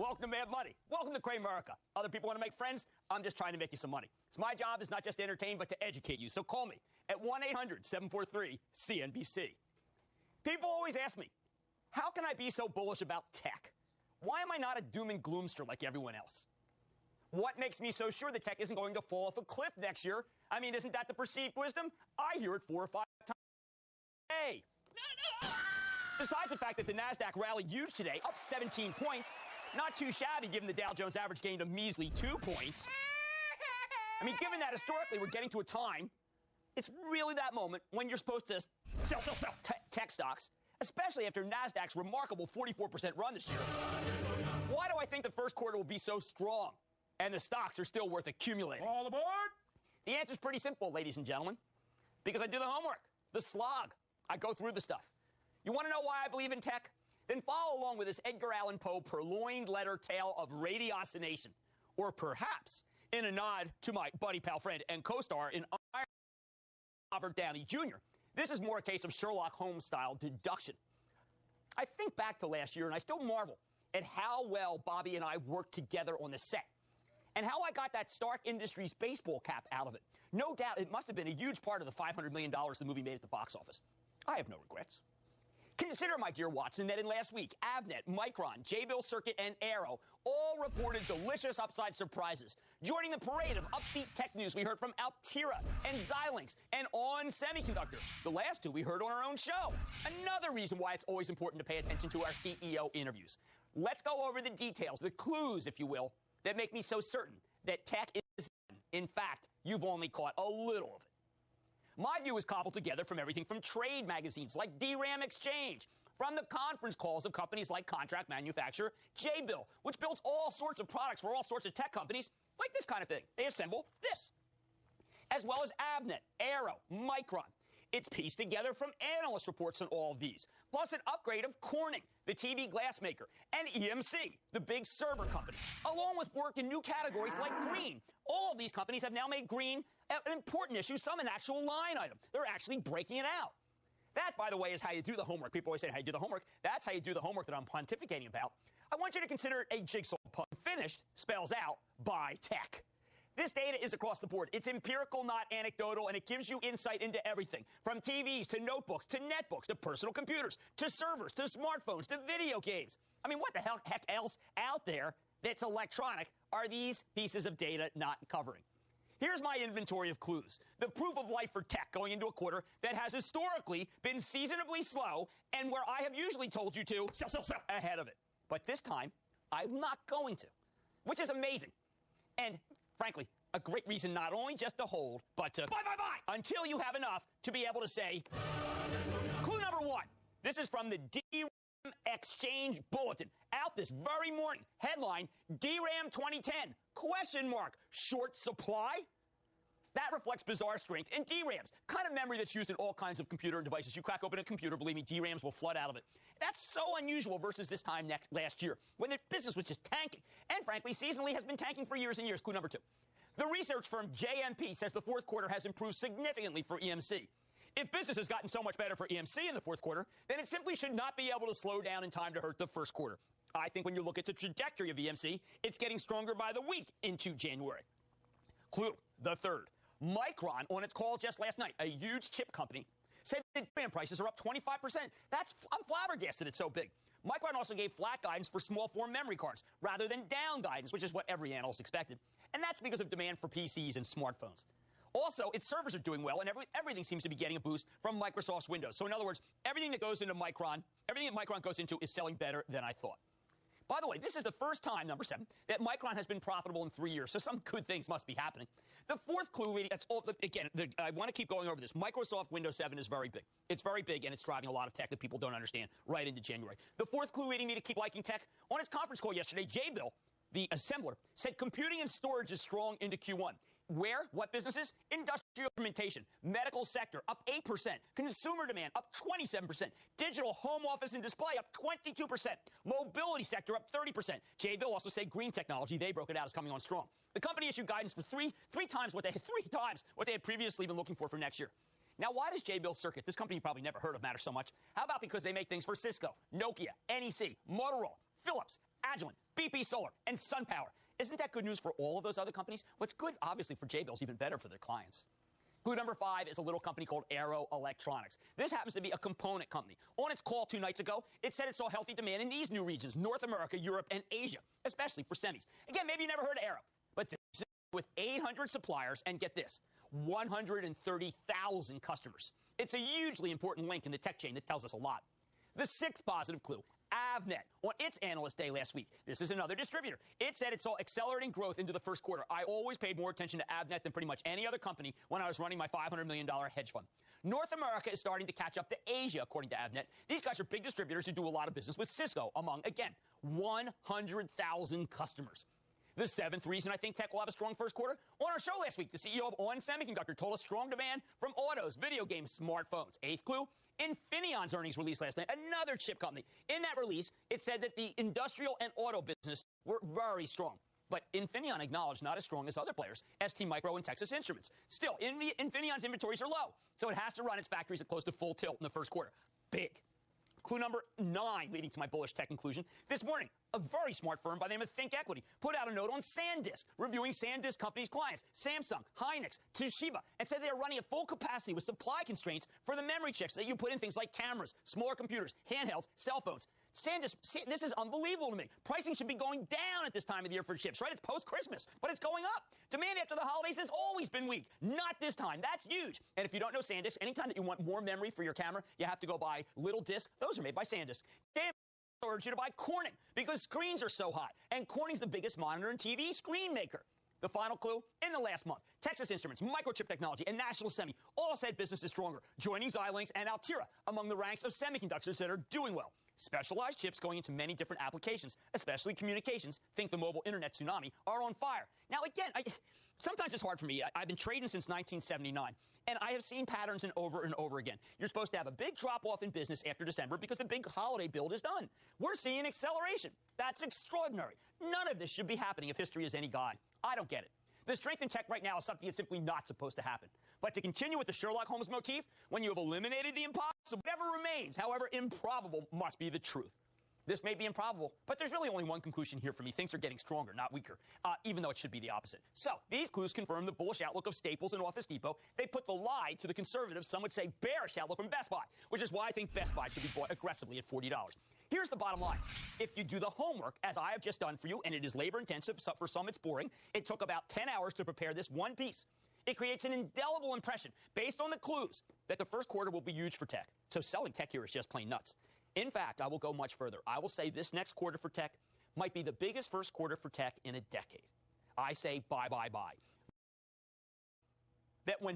Welcome to Mad Money. Welcome to Cramerica. Other people want to make friends. I'm just trying to make you some money. So my job is not just to entertain, but to educate you. So call me at 1-800-743-CNBC. People always ask me, how can I be so bullish about tech? Why am I not a doom and gloomster like everyone else? What makes me so sure that tech isn't going to fall off a cliff next year? I mean, isn't that the perceived wisdom? I hear it 4 or 5 times a day. Besides the fact that the NASDAQ rallied huge today, up 17 points, not too shabby given the Dow Jones average gained a measly 2 points. I mean, given that historically we're getting to a time, it's really that moment when you're supposed to sell tech stocks, especially after NASDAQ's remarkable 44% run this year. Why do I think the first quarter will be so strong and the stocks are still worth accumulating? All aboard! The answer's pretty simple, ladies and gentlemen, because I do the homework, the slog. I go through the stuff. You want to know why I believe in tech? Then follow along with this Edgar Allan Poe purloined letter tale of ratiocination, or perhaps in a nod to my buddy, pal, friend, and co-star in Iron Robert Downey Jr. This is more a case of Sherlock Holmes-style deduction. I think back to last year, and I still marvel at how well Bobby and I worked together on the set, and how I got that Stark Industries baseball cap out of it. No doubt it must have been a huge part of the $500 million the movie made at the box office. I have no regrets. Consider, my dear Watson, that in last week, Avnet, Micron, Jabil Circuit, and Arrow all reported delicious upside surprises. Joining the parade of upbeat tech news we heard from Altera and Xilinx and On Semiconductor. The last two we heard on our own show. Another reason why it's always important to pay attention to our CEO interviews. Let's go over the details, the clues, if you will, that make me so certain that tech is done. In fact, you've only caught a little of it. My view is cobbled together from everything from trade magazines like DRAM Exchange, from the conference calls of companies like contract manufacturer Jabil, which builds all sorts of products for all sorts of tech companies, like this kind of thing. They assemble this. As well as Avnet, Arrow, Micron. It's pieced together from analyst reports on all of these, plus an upgrade of Corning, the TV glass maker, and EMC, the big server company, along with work in new categories like green. All of these companies have now made green an important issue, some an actual line item. They're actually breaking it out. That, by the way, is how you do the homework. People always say how you do the homework. That's how you do the homework that I'm pontificating about. I want you to consider it a jigsaw puzzle. Finished spells out by tech. This data is across the board. It's empirical, not anecdotal, and it gives you insight into everything, from TVs to notebooks to netbooks to personal computers to servers to smartphones to video games. I mean, what the heck else out there that's electronic are these pieces of data not covering? Here's my inventory of clues, the proof of life for tech going into a quarter that has historically been seasonably slow and where I have usually told you to sell ahead of it. But this time, I'm not going to, which is amazing. And frankly, a great reason not only just to hold, but to buy until you have enough to be able to say, clue number one. This is from the DRAM Exchange Bulletin, out this very morning. Headline, DRAM 2010, question mark, short supply? That reflects bizarre strength in DRAMs, kind of memory that's used in all kinds of computer devices. You crack open a computer, believe me, DRAMs will flood out of it. That's so unusual versus this time last year, when the business was just tanking. And frankly, seasonally has been tanking for years and years. Clue number two. The research firm JMP says the fourth quarter has improved significantly for EMC. If business has gotten so much better for EMC in the fourth quarter, then it simply should not be able to slow down in time to hurt the first quarter. I think when you look at the trajectory of EMC, it's getting stronger by the week into January. Clue, the third. Micron, on its call just last night, a huge chip company, said that DRAM prices are up 25%. I'm flabbergasted it's so big. Micron also gave flat guidance for small form memory cards rather than down guidance, which is what every analyst expected. And that's because of demand for PCs and smartphones. Also, its servers are doing well, and everything seems to be getting a boost from Microsoft's Windows. So in other words, everything that goes into Micron, everything that Micron goes into is selling better than I thought. By the way, this is the first time, number 7, that Micron has been profitable in 3 years, so some good things must be happening. The fourth clue, that's all, again, I want to keep going over this. Microsoft Windows 7 is very big. It's very big, and it's driving a lot of tech that people don't understand right into January. The fourth clue leading me to keep liking tech, on its conference call yesterday, Jabil, the assembler, said computing and storage is strong into Q1. Where? What businesses? Industrial instrumentation, medical sector up 8%, consumer demand up 27%, digital home office and display up 22%, mobility sector up 30%. Jabil also said green technology, they broke it out, is coming on strong. The company issued guidance for three times what they had previously been looking for next year. Now, why does Jabil Circuit, this company you probably never heard of, matter so much? How about because they make things for Cisco, Nokia, NEC, Motorola, Philips, Agilent, BP Solar, and SunPower. Isn't that good news for all of those other companies? What's good, obviously, for J-Bill's even better for their clients. Clue number 5 is a little company called Aero Electronics. This happens to be a component company. On its call 2 nights ago, it said it saw healthy demand in these new regions, North America, Europe, and Asia, especially for semis. Again, maybe you never heard of Aero, but this is with 800 suppliers, and get this, 130,000 customers. It's a hugely important link in the tech chain that tells us a lot. The 6th positive clue, Avnet, on its analyst day last week. This is another distributor. It said it saw accelerating growth into the first quarter. I always paid more attention to Avnet than pretty much any other company when I was running my $500 million hedge fund. North America is starting to catch up to Asia, according to Avnet. These guys are big distributors who do a lot of business with Cisco, among, again, 100,000 customers. The 7th reason I think tech will have a strong first quarter, on our show last week, the CEO of ON Semiconductor told us strong demand from autos, video games, smartphones. 8th clue, Infineon's earnings release last night, another chip company. In that release, it said that the industrial and auto business were very strong. But Infineon acknowledged not as strong as other players, ST Micro and Texas Instruments. Still, Infineon's inventories are low, so it has to run its factories at close to full tilt in the first quarter. Big. Clue number 9, leading to my bullish tech conclusion. This morning, a very smart firm by the name of Think Equity put out a note on SanDisk, reviewing SanDisk companies' clients, Samsung, Hynix, Toshiba, and said they are running at full capacity with supply constraints for the memory chips that you put in things like cameras, smaller computers, handhelds, cell phones. SanDisk, this is unbelievable to me. Pricing should be going down at this time of the year for chips, right? It's post-Christmas, but it's going up. Demand after the holidays has always been weak. Not this time. That's huge. And if you don't know SanDisk, anytime that you want more memory for your camera, you have to go buy little discs. Those are made by SanDisk. Damn, I urge you to buy Corning because screens are so hot. And Corning's the biggest monitor and TV screen maker. The final clue, in the last month, Texas Instruments, Microchip Technology, and National Semi all said business is stronger, joining Xilinx and Altera among the ranks of semiconductors that are doing well. Specialized chips going into many different applications, especially communications, think the mobile internet tsunami, are on fire. Now, again, sometimes it's hard for me. I've been trading since 1979, and I have seen patterns over and over again. You're supposed to have a big drop-off in business after December because the big holiday build is done. We're seeing acceleration. That's extraordinary. None of this should be happening if history is any guide. I don't get it. The strength in tech right now is something that's simply not supposed to happen. But to continue with the Sherlock Holmes motif, when you have eliminated the impossible, whatever remains, however improbable, must be the truth. This may be improbable, but there's really only one conclusion here for me. Things are getting stronger, not weaker, even though it should be the opposite. So these clues confirm the bullish outlook of Staples and Office Depot. They put the lie to the conservative, some would say bearish outlook from Best Buy, which is why I think Best Buy should be bought aggressively at $40. Here's the bottom line. If you do the homework, as I have just done for you, and it is labor-intensive, so for some it's boring, it took about 10 hours to prepare this one piece. It creates an indelible impression, based on the clues, that the first quarter will be huge for tech. So selling tech here is just plain nuts. In fact, I will go much further. I will say this next quarter for tech might be the biggest first quarter for tech in a decade. I say buy, buy, buy. That when